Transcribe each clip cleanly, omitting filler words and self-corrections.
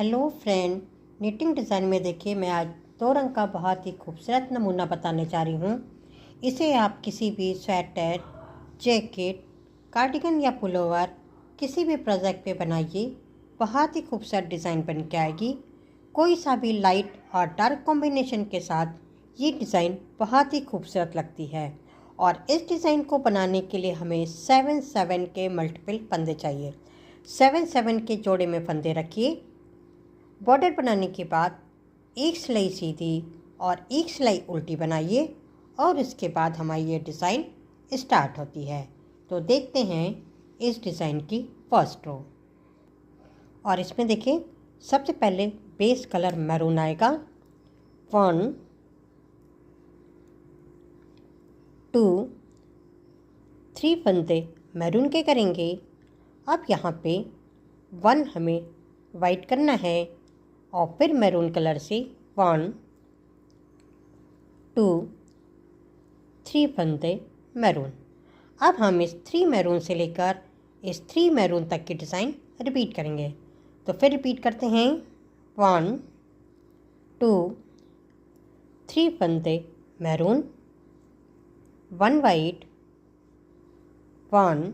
Hello friend, knitting design में देखिए मैं आज 2 रंग का बहुत ही खूबसूरत नमूना बताने जा रही हूँ। इसे आप किसी भी स्वेटर, जैकेट, कार्डिगन या पुलोवर किसी भी प्रोजेक्ट पे बनाइए। बहुत ही खूबसूरत डिज़ाइन बन के आएगी। कोई सा भी लाइट और डार्क कॉम्बिनेशन के साथ ये डिज़ाइन बहुत ही खूबसूरत लगती है। और इस डिज़ाइन को बनाने के लिए हमें 7 के मल्टीपल फंदे चाहिए। 7 के जोड़े में फंदे रखिए। बॉर्डर बनाने के बाद एक सिलाई सीधी और एक सिलाई उल्टी बनाइए और इसके बाद हमारी ये डिज़ाइन स्टार्ट होती है। तो देखते हैं इस डिज़ाइन की फर्स्ट रो। और इसमें देखिए सबसे पहले बेस कलर मैरून आएगा। 1 2 3 फंदे मैरून के करेंगे। अब यहाँ पे 1 हमें वाइट करना है और फिर मैरून कलर से 1 2 3 फंदे मैरून। अब हम इस 3 मैरून से लेकर इस 3 मैरून तक की डिज़ाइन रिपीट करेंगे। तो फिर रिपीट करते हैं 1 2 3 फंदे मैरून, 1 वाइट, 1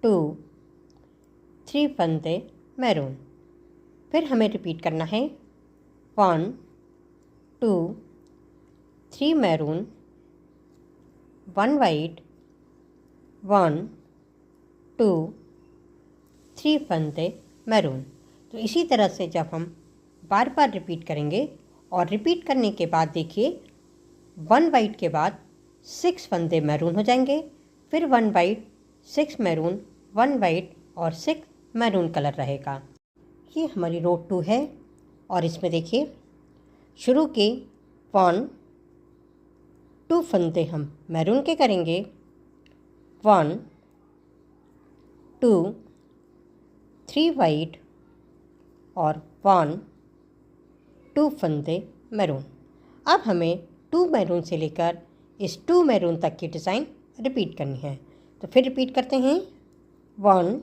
2 3 फंदे मैरून। फिर हमें रिपीट करना है 1 2 3 मैरून, 1 वाइट, 1 2 3 फंदे मैरून। तो इसी तरह से जब हम बार बार रिपीट करेंगे और रिपीट करने के बाद देखिए 1 वाइट के बाद 6 फंदे मैरून हो जाएंगे। फिर 1 वाइट, 6 मैरून, 1 वाइट और 6 मैरून कलर रहेगा। ये हमारी रो 2 है। और इसमें देखिए शुरू के 1 2 फंदे हम मैरून के करेंगे। 1 2 3 वाइट और 1 2 फंदे मैरून। अब हमें 2 मैरून से लेकर इस 2 मैरून तक की डिज़ाइन रिपीट करनी है। तो फिर रिपीट करते हैं 1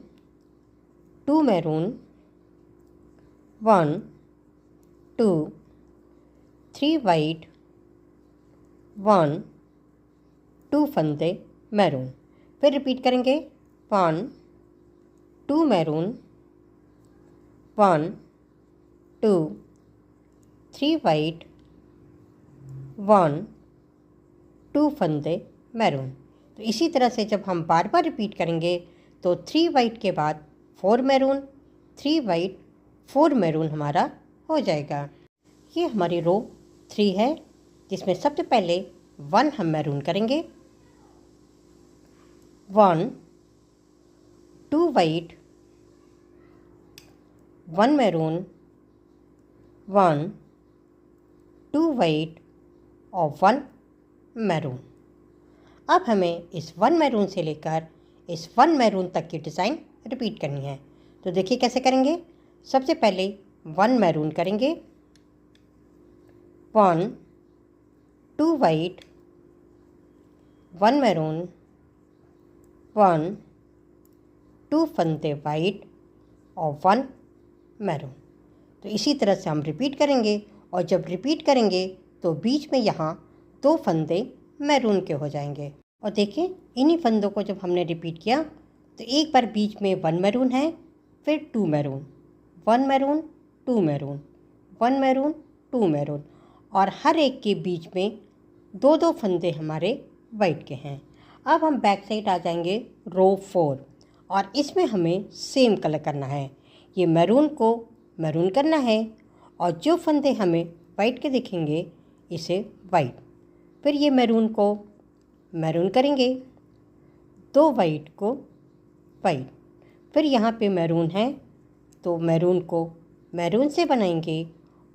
2 मैरून, 1 2 3 वाइट, 1 2 फंदे मैरून। फिर रिपीट करेंगे 1 2 मैरून, 1 2 3 वाइट, 1 2 फंदे मैरून। तो इसी तरह से जब हम बार बार रिपीट करेंगे तो 3 वाइट के बाद 4 मैरून, 3 वाइट, 4 मैरून हमारा हो जाएगा। ये हमारी रो 3 है जिसमें सबसे पहले 1 हम मैरून करेंगे, 1 2 वाइट, 1 मैरून, 1 2 वाइट और 1 मैरून। अब हमें इस 1 मैरून से लेकर इस 1 मैरून तक की डिज़ाइन रिपीट करनी है। तो देखिए कैसे करेंगे। सबसे पहले 1 मैरून करेंगे, 1 2 वाइट, 1 मैरून, 1 2 फंदे वाइट और 1 मैरून। तो इसी तरह से हम रिपीट करेंगे और जब रिपीट करेंगे तो बीच में यहाँ 2 फंदे मैरून के हो जाएंगे। और देखिए इन्हीं फंदों को जब हमने रिपीट किया तो एक बार बीच में 1 मैरून है, फिर 2 maroon, 1 maroon, 2 maroon, 1 maroon, 2 maroon और हर एक के बीच में 2 फंदे हमारे वाइट के हैं। अब हम बैक साइड आ जाएंगे रो 4 और इसमें हमें सेम कलर करना है। ये मैरून को मैरून करना है और जो फंदे हमें वाइट के दिखेंगे इसे वाइट। फिर ये मैरून को मैरून करेंगे, 2 वाइट को वाइट। फिर यहाँ पे मैरून है तो मैरून को मैरून से बनाएंगे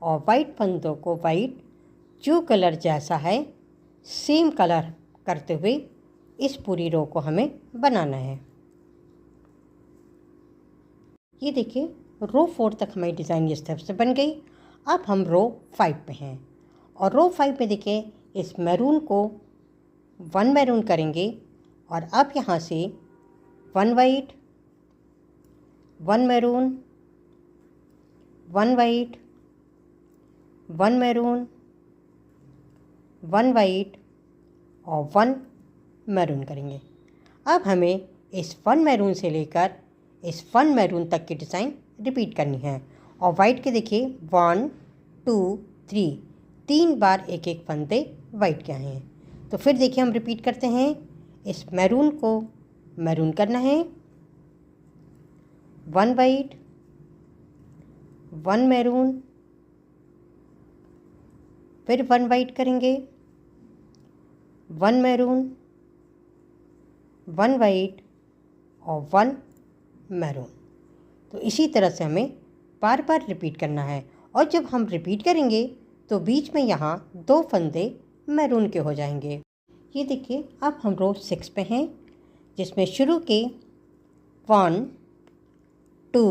और वाइट फंदों को वाइट, जो कलर जैसा है सेम कलर करते हुए इस पूरी रो को हमें बनाना है। ये देखिए रो 4 तक हमारी डिज़ाइन इस तरफ से बन गई। अब हम रो 5 पे हैं और रो 5 में देखिए इस मैरून को 1 मैरून करेंगे और अब यहाँ से 1 white, 1 maroon, 1 white, 1 maroon, 1 white और 1 मैरून करेंगे। अब हमें इस 1 मैरून से लेकर इस 1 मैरून तक की डिज़ाइन रिपीट करनी है। और वाइट के देखिए 1 2 3 3 बार एक एक फंदे वाइट के आए हैं। तो फिर देखिए हम रिपीट करते हैं। इस मैरून को मैरून करना है, 1 वाइट, 1 मैरून, फिर 1 वाइट करेंगे, 1 मैरून, 1 वाइट और 1 मैरून। तो इसी तरह से हमें बार बार रिपीट करना है। और जब हम रिपीट करेंगे तो बीच में यहाँ 2 फंदे मैरून के हो जाएंगे। ये देखिए अब हम रो 6 पे हैं, जिसमें शुरू के 1 2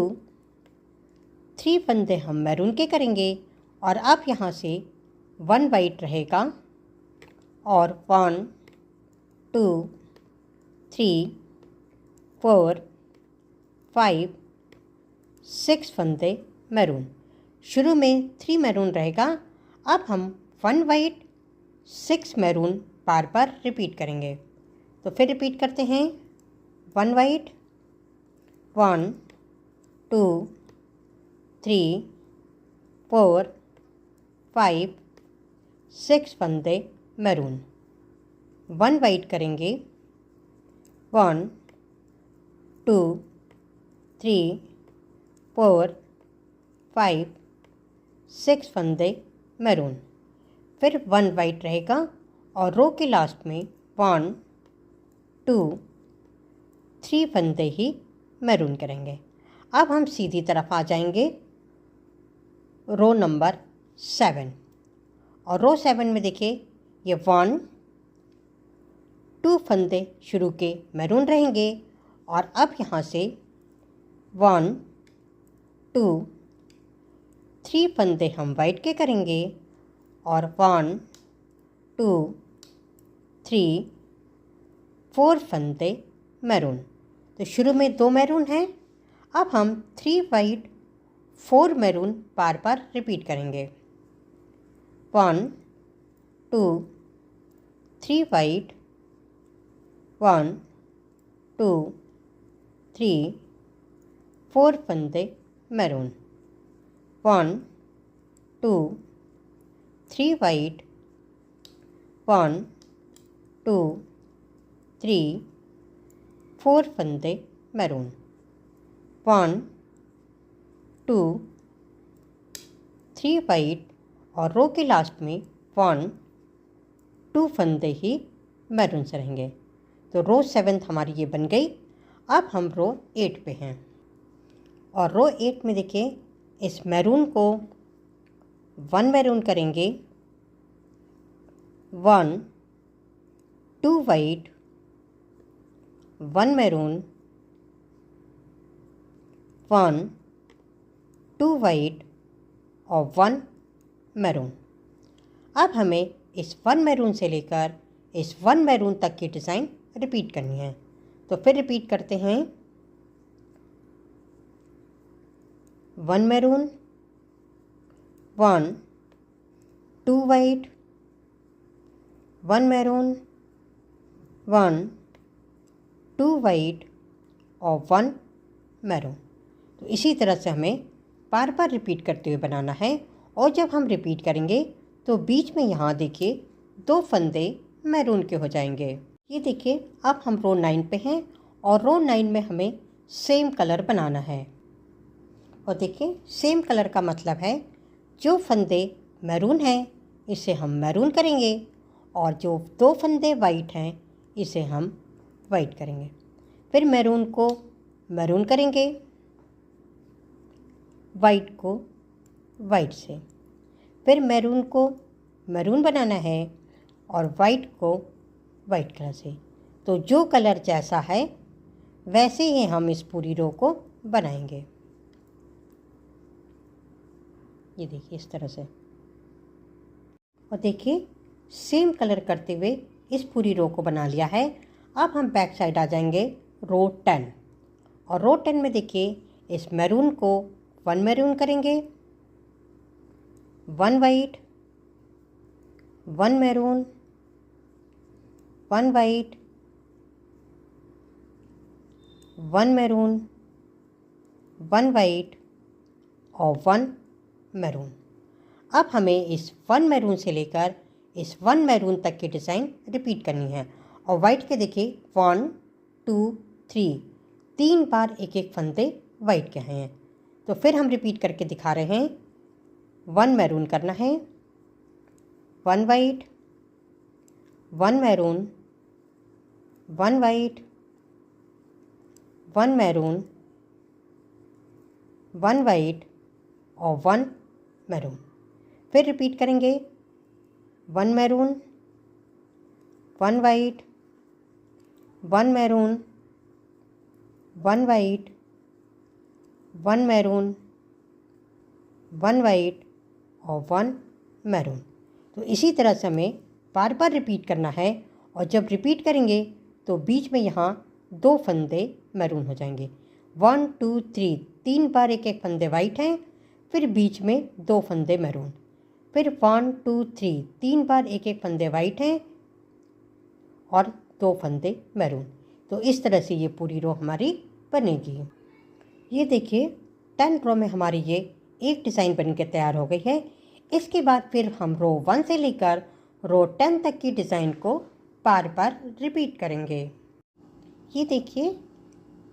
3 फंदे हम मैरून के करेंगे। और अब यहाँ से 1 वाइट रहेगा और 1 2 3 4 5 6 फंदे मैरून। शुरू में 3 मैरून रहेगा। अब हम 1 वाइट 6 मैरून बार बार रिपीट करेंगे। तो फिर रिपीट करते हैं। 1 वाइट, 1 2 3 4 5 6 फंदे मैरून। 1 वाइट करेंगे, 1 2 3 4 5 6 फंदे मैरून। फिर 1 वाइट रहेगा और रो के लास्ट में 1 2 3 फंदे ही मैरून करेंगे। अब हम सीधी तरफ आ जाएंगे रो नंबर 7। और रो 7 में देखिए ये 1 2 फंदे शुरू के मैरून रहेंगे। और अब यहाँ से 1 2 3 फंदे हम वाइट के करेंगे और 1 2 3 4 फंदे मैरून। तो शुरू में 2 मैरून हैं। अब हम 3 वाइट 4 मैरून बार बार रिपीट करेंगे। 1 2 3 वाइट, 1 2 3 4 फंदे मैरून। 1 2 3 वाइट, 1 2 3 4 फंदे मैरून। 1 2 3 वाइट और रो के लास्ट में 1 2 फंदे ही मैरून से रहेंगे। तो रो 7 हमारी ये बन गई। अब हम रो 8 पे हैं। और रो 8 में देखिए इस मैरून को 1 मैरून करेंगे, 1 2 वाइट, 1 मैरून, 1 2 वाइट और 1 मैरून। अब हमें इस 1 मैरून से लेकर इस 1 मैरून तक की डिज़ाइन रिपीट करनी है। तो फिर रिपीट करते हैं। 1 मैरून, 1 2 वाइट, 1 मैरून, 1 2 वाइट और 1 मैरून। तो इसी तरह से हमें बार बार रिपीट करते हुए बनाना है। और जब हम रिपीट करेंगे तो बीच में यहाँ देखिए 2 फंदे मैरून के हो जाएंगे। ये देखिए अब हम रो 9 पे हैं और रो 9 में हमें सेम कलर बनाना है। और देखिए सेम कलर का मतलब है जो फंदे मैरून हैं इसे हम मैरून करेंगे और जो 2 फंदे वाइट हैं इसे हम वाइट करेंगे। फिर मैरून को मैरून करेंगे, वाइट को वाइट से। फिर मैरून को मैरून बनाना है और वाइट को वाइट कलर से। तो जो कलर जैसा है वैसे ही हम इस पूरी रो को बनाएंगे। ये देखिए इस तरह से। और देखिए सेम कलर करते हुए इस पूरी रो को बना लिया है। अब हम बैक साइड आ जाएंगे रो 10। और रो 10 में देखिए इस मैरून को 1 मैरून करेंगे, 1 white, 1 maroon, 1 white, 1 maroon, 1 white और 1 मैरून। अब हमें इस 1 मैरून से लेकर इस 1 मैरून तक की डिज़ाइन रिपीट करनी है। और वाइट के देखिए 1 2 3 3 बार एक एक फंदे वाइट के हैं। तो फिर हम रिपीट करके दिखा रहे हैं। 1 मैरून करना है, 1 white, 1 maroon, 1 white, 1 maroon, 1 white और 1 मैरून। फिर रिपीट करेंगे। 1 maroon, 1 white, 1 maroon, 1 white, 1 maroon, 1 white और 1 मैरून। तो इसी तरह से हमें बार बार रिपीट करना है। और जब रिपीट करेंगे तो बीच में यहाँ 2 फंदे मैरून हो जाएंगे। 1 2 3 3 बार एक एक फंदे वाइट हैं, फिर बीच में 2 फंदे मैरून, फिर 1 2 3 3 बार एक एक फंदे वाइट हैं और 2 फंदे मैरून। तो इस तरह से ये पूरी रो हमारी बनेगी। ये देखिए 10 रो में हमारी ये एक डिज़ाइन बन के तैयार हो गई है। इसके बाद फिर हम रो 1 से लेकर रो 10 तक की डिज़ाइन को बार बार रिपीट करेंगे। ये देखिए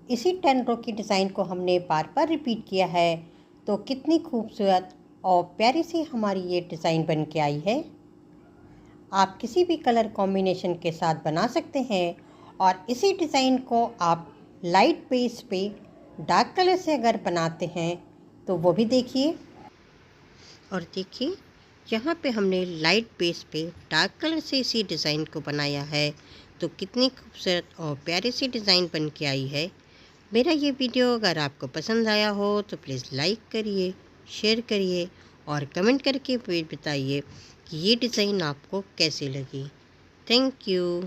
इसी 10 रो की डिज़ाइन को हमने बार बार रिपीट किया है। तो कितनी खूबसूरत और प्यारी सी हमारी ये डिज़ाइन बन के आई है। आप किसी भी कलर कॉम्बिनेशन के साथ बना सकते हैं। और इसी डिज़ाइन को आप लाइट बेस पे डार्क कलर से अगर बनाते हैं तो वो भी देखिए। और देखिए यहाँ पे हमने लाइट बेस पे डार्क कलर से इसी डिज़ाइन को बनाया है। तो कितनी खूबसूरत और प्यारी सी डिज़ाइन बन के आई है। मेरा ये वीडियो अगर आपको पसंद आया हो तो प्लीज़ लाइक करिए, शेयर करिए और कमेंट करके फिर बताइए कि ये डिज़ाइन आपको कैसी लगी। Thank you.